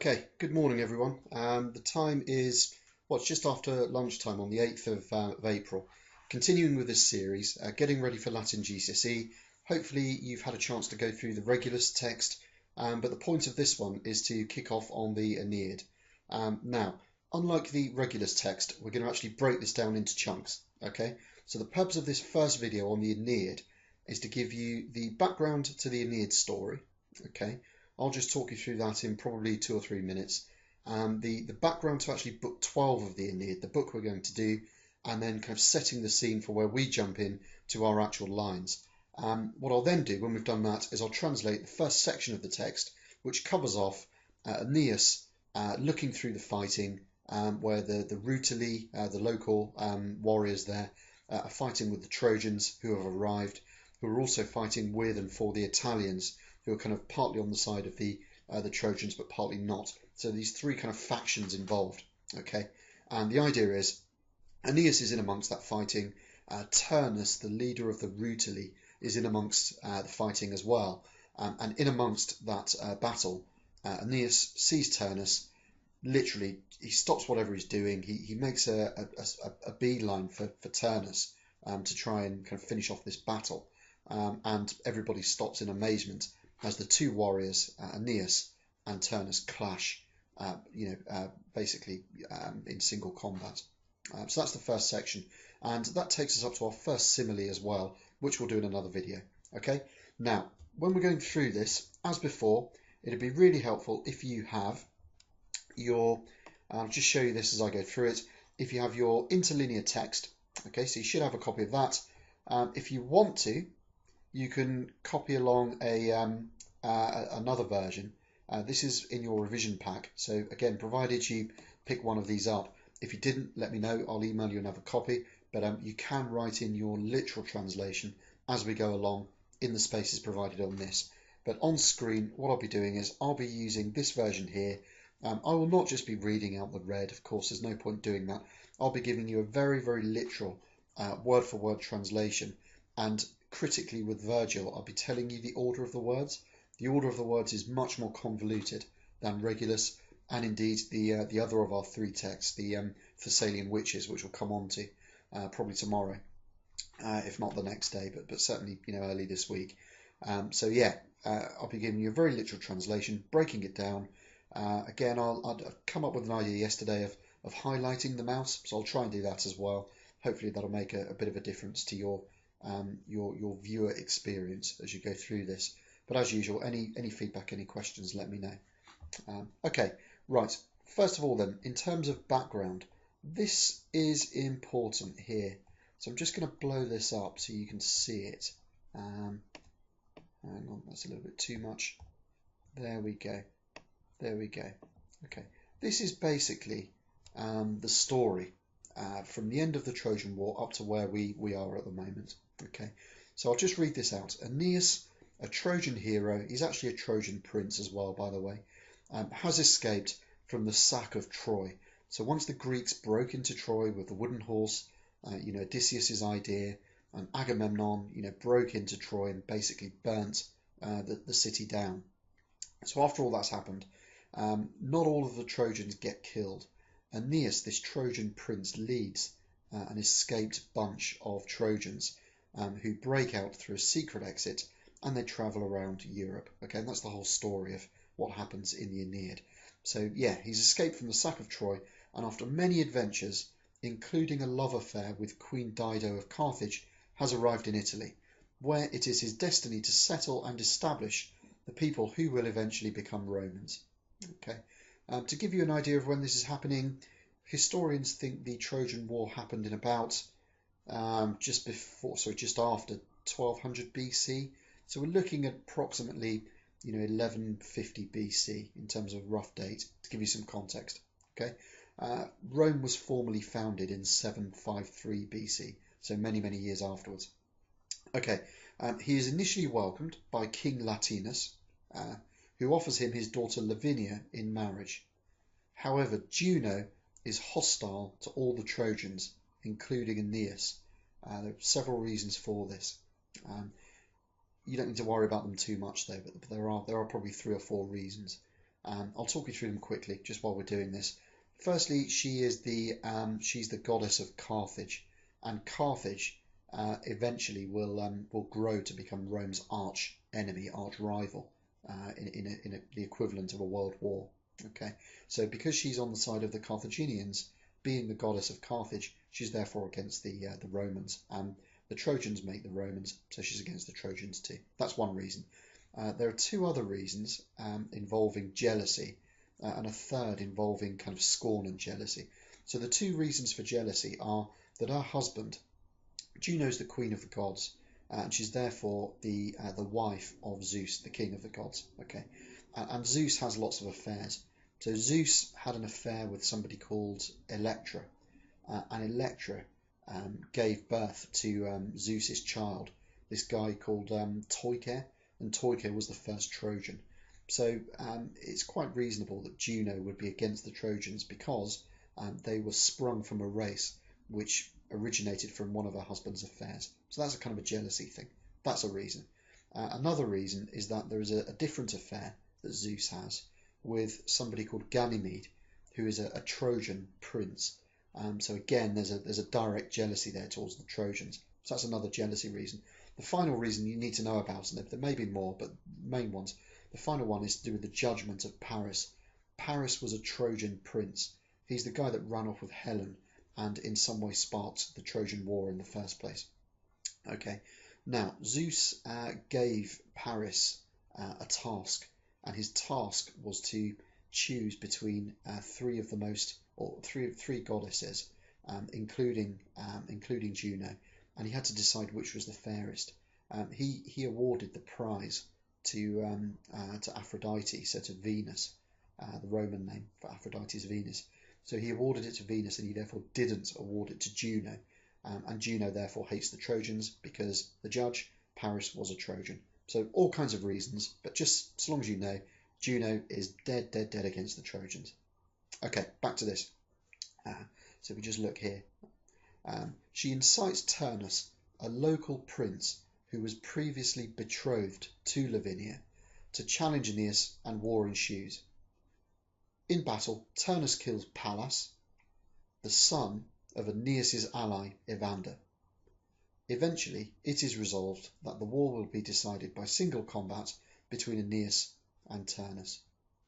Okay, good morning everyone. The time is, well, it's just after lunchtime on the 8th of April. Continuing with this series, getting ready for Latin GCSE. Hopefully you've had a chance to go through the Regulus text, but the point of this one is to kick off on the Aeneid. Now, unlike the Regulus text, we're going to actually break this down into chunks, okay? So the purpose of this first video on the Aeneid is to give you the background to the Aeneid story, okay? I'll just talk you through that in probably 2 or 3 minutes. The background to actually book 12 of the Aeneid, the book we're going to do, and then kind of setting the scene for where we jump in to our actual lines. What I'll then do when we've done that is I'll translate the first section of the text, which covers off Aeneas looking through the fighting, where the Rutuli, the local warriors there, are fighting with the Trojans who have arrived, who are also fighting with and for the Italians, who are kind of partly on the side of the Trojans, but partly not. So these three kind of factions involved, okay? And the idea is Aeneas is in amongst that fighting. Turnus, the leader of the Rutuli, is in amongst the fighting as well. And in amongst that battle, Aeneas sees Turnus. Literally, he stops whatever he's doing. He makes a beeline for Turnus to try and kind of finish off this battle. And everybody stops in amazement as the two warriors, Aeneas and Turnus, clash, basically in single combat. So that's the first section, and that takes us up to our first simile as well, which we'll do in another video. Okay, now when we're going through this, as before, it'd be really helpful if you have your, I'll just show you this as I go through it, if you have your interlinear text, okay, so you should have a copy of that. If you want to, you can copy along another version. This is in your revision pack. So again, provided you pick one of these up. If you didn't, let me know. I'll email you another copy. But you can write in your literal translation as we go along in the spaces provided on this. But on screen, what I'll be doing is I'll be using this version here. I will not just be reading out the red. Of course, there's no point doing that. I'll be giving you a very, very literal word-for-word translation. And critically with Virgil, I'll be telling you the order of the words. The order of the words is much more convoluted than Regulus, and indeed the other of our three texts, the Thessalian Witches, which we'll come on to probably tomorrow, if not the next day, but certainly early this week. So yeah, I'll be giving you a very literal translation, breaking it down. Again, I'd come up with an idea yesterday of highlighting the mouse, so I'll try and do that as well. Hopefully that'll make a bit of a difference to your viewer experience as you go through this. But as usual, any feedback, any questions, let me know. Okay, right. First of all then, in terms of background, this is important here. So I'm just going to blow this up so you can see it. Hang on, that's a little bit too much. There we go. There we go. Okay, this is basically the story from the end of the Trojan War up to where we are at the moment. Okay, so I'll just read this out. Aeneas, a Trojan hero, he's actually a Trojan prince as well, by the way, has escaped from the sack of Troy. So once the Greeks broke into Troy with the wooden horse, Odysseus's idea, and Agamemnon, broke into Troy and basically burnt the city down. So after all that's happened, not all of the Trojans get killed. Aeneas, this Trojan prince, leads an escaped bunch of Trojans who break out through a secret exit, and they travel around Europe. Okay, and that's the whole story of what happens in the Aeneid. So yeah, he's escaped from the sack of Troy, and after many adventures, including a love affair with Queen Dido of Carthage, has arrived in Italy, where it is his destiny to settle and establish the people who will eventually become Romans. Okay, to give you an idea of when this is happening, historians think the Trojan War happened in about just after 1200 BC. So we're looking at approximately 1150 BC in terms of rough date, to give you some context. Okay, Rome was formally founded in 753 BC, so many years afterwards. Okay, he is initially welcomed by King Latinus, who offers him his daughter Lavinia in marriage. However, Juno is hostile to all the Trojans, including Aeneas. There are several reasons for this. You don't need to worry about them too much though, but there are probably 3 or 4 reasons. I'll talk you through them quickly just while we're doing this. Firstly, she's the goddess of Carthage, and Carthage eventually will grow to become Rome's arch enemy, arch rival, in the equivalent of a world war. Okay, so because she's on the side of the Carthaginians, being the goddess of Carthage, she's therefore against the Romans. The Trojans make the Romans, so she's against the Trojans too. That's one reason. There are two other reasons involving jealousy, and a third involving kind of scorn and jealousy. So the two reasons for jealousy are that her husband, Juno's the queen of the gods, and she's therefore the wife of Zeus, the king of the gods. Okay, and Zeus has lots of affairs. So Zeus had an affair with somebody called Electra, and Electra gave birth to Zeus's child, this guy called Toike, and Toike was the first Trojan. So it's quite reasonable that Juno would be against the Trojans because they were sprung from a race which originated from one of her husband's affairs. So that's a kind of a jealousy thing. That's a reason. Another reason is that there is a different affair that Zeus has with somebody called Ganymede, who is a Trojan prince. So again, there's a direct jealousy there towards the Trojans. So that's another jealousy reason. The final reason you need to know about, and there may be more, but main ones, the final one is to do with the judgment of Paris. Paris was a Trojan prince. He's the guy that ran off with Helen and in some way sparked the Trojan War in the first place. Okay, now Zeus gave Paris a task, and his task was to choose between three goddesses, including Juno, and he had to decide which was the fairest. He awarded the prize to Aphrodite, so to Venus. The Roman name for Aphrodite is Venus. So he awarded it to Venus, and he therefore didn't award it to Juno. And Juno therefore hates the Trojans because the judge, Paris, was a Trojan. So all kinds of reasons, but just as long as you know, Juno is dead against the Trojans. Okay, back to this. So we just look here. She incites Turnus, a local prince who was previously betrothed to Lavinia, to challenge Aeneas, and war ensues. In battle, Turnus kills Pallas, the son of Aeneas's ally Evander. Eventually, it is resolved that the war will be decided by single combat between Aeneas and Turnus.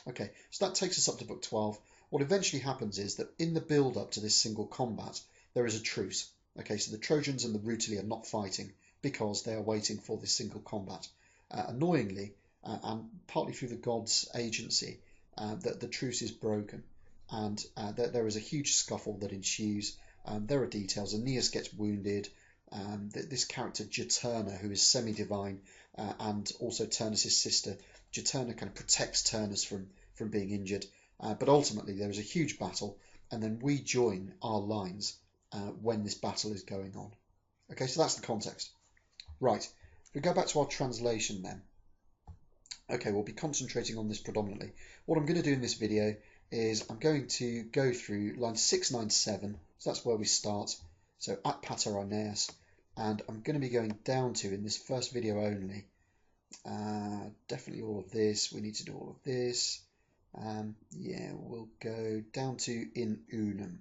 Okay, so that takes us up to book 12. What eventually happens is that in the build-up to this single combat, there is a truce. Okay, so the Trojans and the Rutuli are not fighting because they are waiting for this single combat. Annoyingly, and partly through the gods' agency, the truce is broken, and there is a huge scuffle that ensues. There are details. Aeneas gets wounded. This character Juturna, who is semi-divine, and also Turnus' sister, Juturna kind of protects Turnus from being injured. But ultimately there is a huge battle, and then we join our lines when this battle is going on. Okay, so that's the context. Right, if we go back to our translation then. Okay, we'll be concentrating on this predominantly. What I'm going to do in this video is I'm going to go through lines 6, 9, 7. So that's where we start. So at Pater Aeneas. And I'm going to be going down to, in this first video only, definitely all of this. We need to do all of this. Yeah, we'll go down to in unum.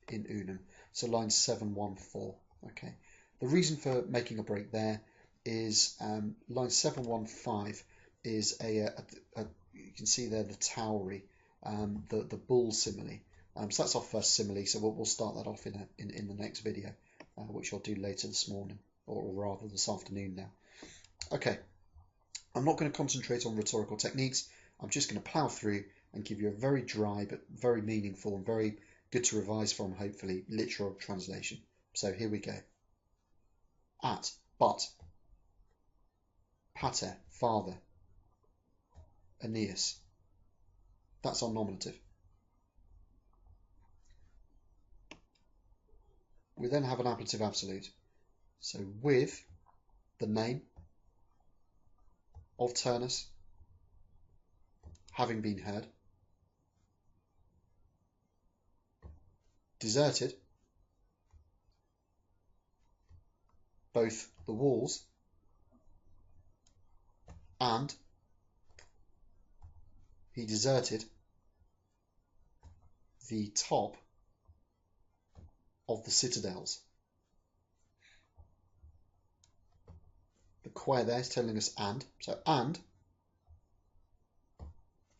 In unum. So line 714. Okay. The reason for making a break there is line 715 is you can see there the Tauri, the bull simile. So that's our first simile. So we'll start that off in the next video, which I'll do later this morning, or rather this afternoon now. Okay, I'm not going to concentrate on rhetorical techniques. I'm just going to plough through and give you a very dry but very meaningful and very good to revise from, hopefully, literal translation. So here we go. At, but, pater, father, Aeneas. That's our nominative. We then have an ablative absolute. So with the name of Turnus having been heard, deserted both the walls and he deserted the top of the citadels. The que there is telling us and. So, and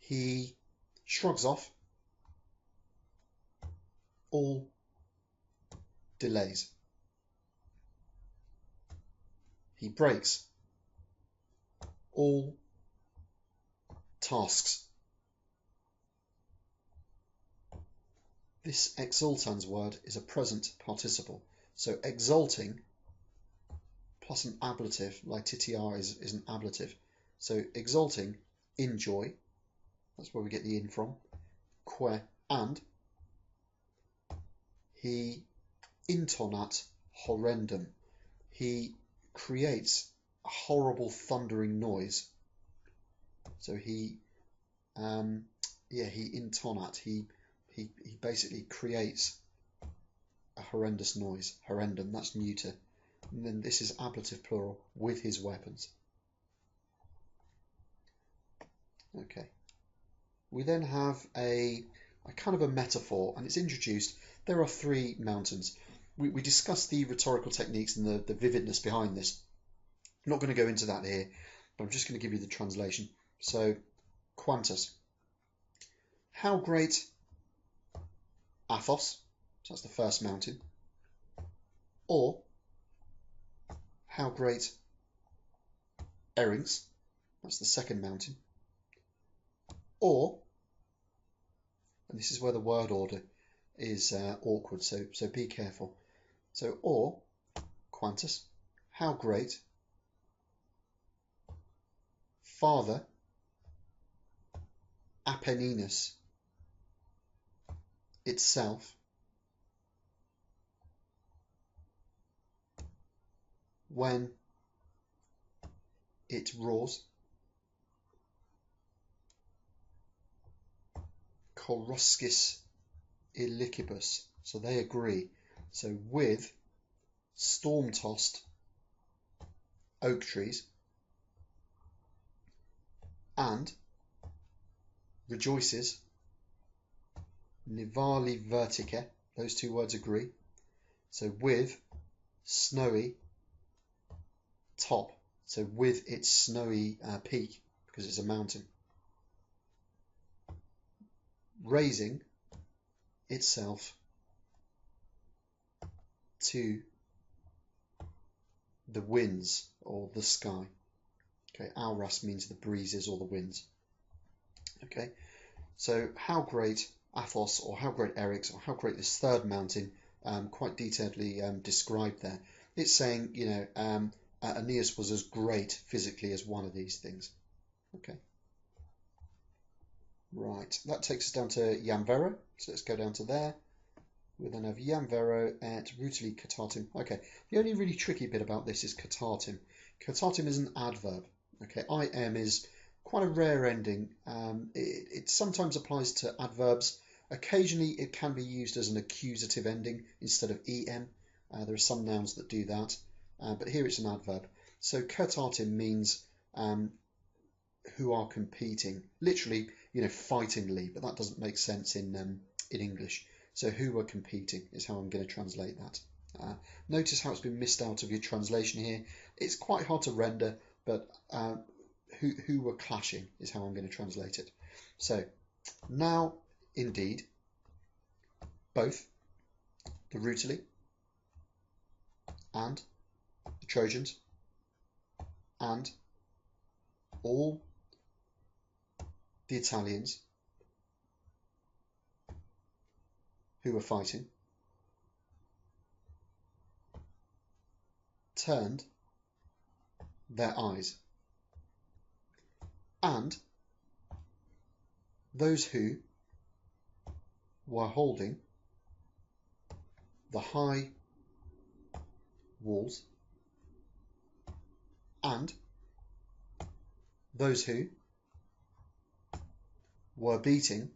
he shrugs off all delays. He breaks all tasks. This exultans word is a present participle. So exulting plus an ablative, like titiar is an ablative. So exulting, in joy, that's where we get the in from, que, and he intonat horrendum. He creates a horrible thundering noise. So he intonat, he basically creates a horrendous noise. Horrendum, that's neuter. And then this is ablative plural, with his weapons. Okay. We then have a kind of a metaphor, and it's introduced. There are three mountains. We discussed the rhetorical techniques and the vividness behind this. I'm not going to go into that here, but I'm just going to give you the translation. So, quantus. How great Athos, so that's the first mountain, or how great Erinx, that's the second mountain, or, and this is where the word order is awkward, so be careful. So, or, quantus, how great Father Apenninus itself when it roars, Coruscis illicibus. So they agree. So with storm-tossed oak trees and rejoices nivali vertice. Those two words agree. So with snowy top. So with its snowy peak, because it's a mountain. Raising itself to the winds or the sky. Okay, auras means the breezes or the winds. Okay, so how great Athos, or how great Eryx, or how great this third mountain, quite detailedly described there. It's saying, you know, Aeneas was as great physically as one of these things. Okay. Right, that takes us down to Iam Vero. So let's go down to there. We then have Iam Vero et rutili catatim. Okay, the only really tricky bit about this is catatim. Catatim is an adverb. Okay, im is quite a rare ending. It sometimes applies to adverbs. Occasionally it can be used as an accusative ending instead of em. There are some nouns that do that, but here it's an adverb. So catatim means who are competing. Literally, you know, fightingly, but that doesn't make sense in English. So who are competing is how I'm going to translate that. Notice how it's been missed out of your translation here. It's quite hard to render, but who were clashing is how I'm going to translate it. So now, indeed, both the Rutili and the Trojans and all the Italians who were fighting turned their eyes, and those who were holding the high walls and those who were beating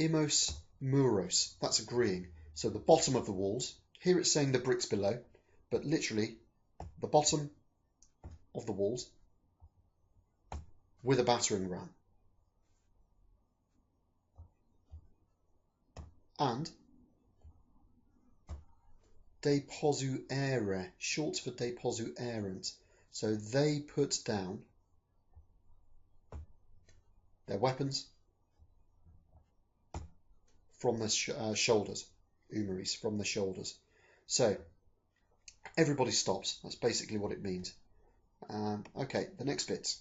imos muros, that's agreeing. So the bottom of the walls, here it's saying the bricks below, but literally the bottom of the walls with a battering ram. And deposuere, short for deposuerent. So they put down their weapons from their shoulders, umeris, from their shoulders. So everybody stops. That's basically what it means. Okay, the next bit.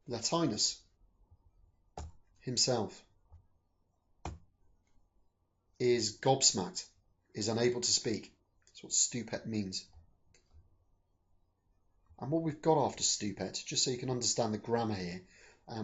Latinus himself is gobsmacked, is unable to speak. That's what stupet means. And what we've got after stupet, just so you can understand the grammar here,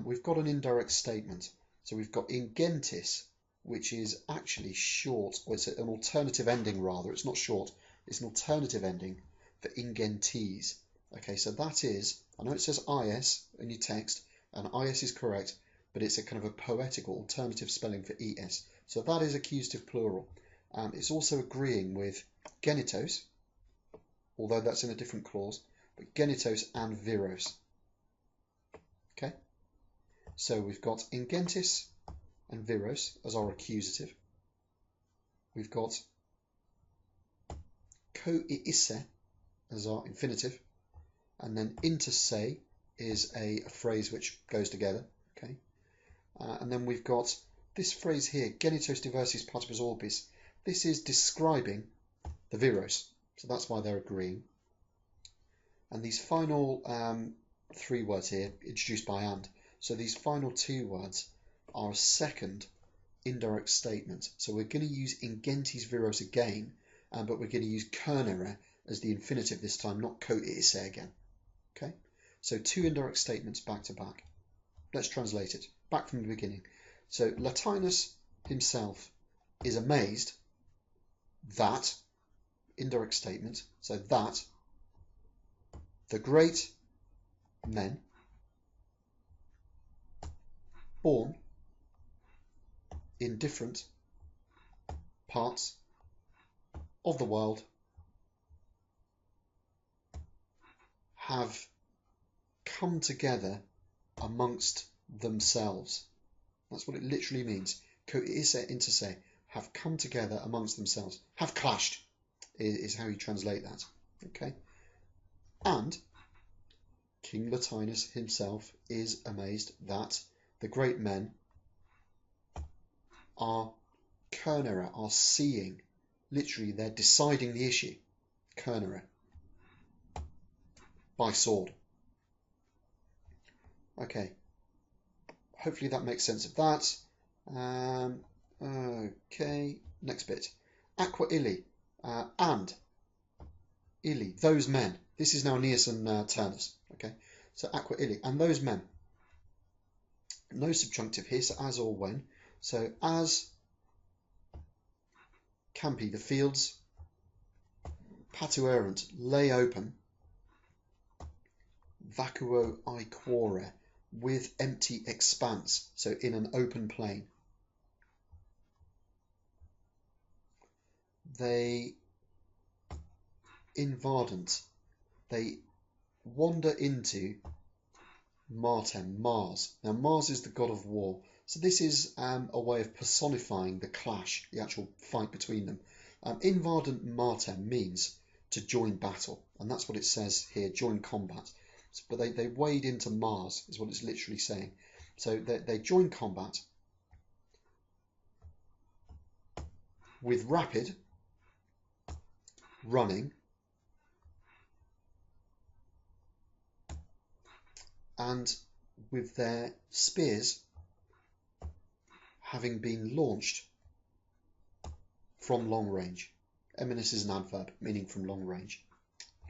we've got an indirect statement. So we've got ingentis, which is actually short, or it's an alternative ending rather. It's not short, it's an alternative ending for ingentis. Okay, so that is, I know it says is in your text, and is is correct, but it's a kind of a poetical alternative spelling for es. So that is accusative plural. It's also agreeing with genitos, although that's in a different clause, but genitos and viros. Okay, so we've got ingentis and viros as our accusative. We've got koiisse as our infinitive, and then inter se is a phrase which goes together. Okay, and then we've got this phrase here, genitos diversis partibus orbis. This is describing the viros, so that's why they're agreeing. And these final three words here, introduced by and. So these final two words are a second indirect statement. So we're going to use ingentis viros again, but we're going to use cernere as the infinitive this time, not koiisse again. Okay, so two indirect statements back to back. Let's translate it back from the beginning. So Latinus himself is amazed that, indirect statement, so that the great men born in different parts of the world have come together amongst themselves. That's what it literally means. Koiisse inter se, have come together amongst themselves. Have clashed is how you translate that. Okay. And King Latinus himself is amazed that the great men are cernere, are seeing. Literally, they're deciding the issue. Cernere. By sword. Okay. Hopefully that makes sense of that. Okay, next bit. Aqua illi, and illi, those men. This is now Aeneas and Turnus. Okay, so aqua illi, and those men. No subjunctive here, so as or when. So as campi, the fields, patuerant, lay open, vacuo aequore, with empty expanse, so in an open plain. They invadant, they wander into Martem, Mars. Now Mars is the god of war, so this is a way of personifying the clash, the actual fight between them. Invadant Martem means to join battle, and that's what it says here, join combat. But they wade into Mars, is what it's literally saying. So they join combat with rapid running and with their spears having been launched from long range. Eminis is an adverb, meaning from long range.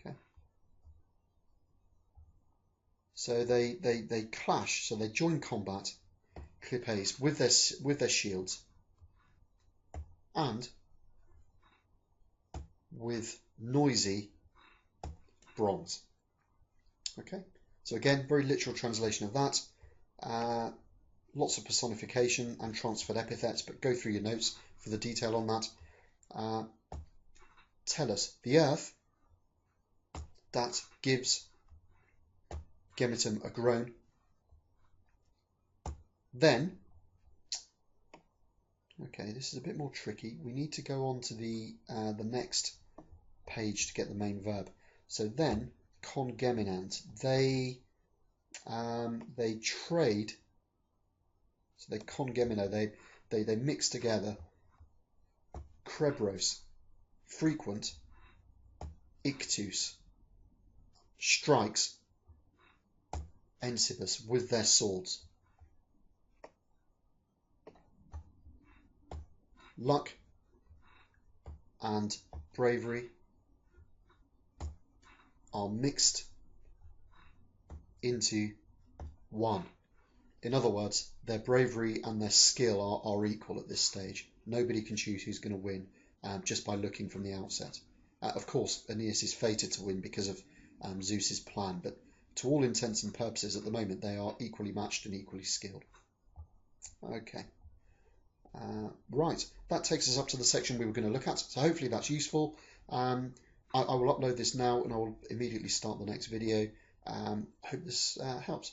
Okay. So they clash, so they join combat, clipes, with their shields and with noisy bronze. Okay, so again, very literal translation of that. Lots of personification and transferred epithets, but go through your notes for the detail on that. Tell us, the earth that gives Gemitum a groan. Then, okay, this is a bit more tricky. We need to go on to the next page to get the main verb. So then, congeminant, they trade. So they congemino, they mix together. Krebros, frequent. Ictus, strikes. Ensibus, with their swords. Luck and bravery are mixed into one. In other words, their bravery and their skill are equal at this stage. Nobody can choose who's going to win just by looking from the outset. Of course, Aeneas is fated to win because of Zeus's plan, but to all intents and purposes at the moment they are equally matched and equally skilled. Okay. Right, that takes us up to the section we were going to look at, so hopefully that's useful. I will upload this now and I will immediately start the next video. Hope this helps.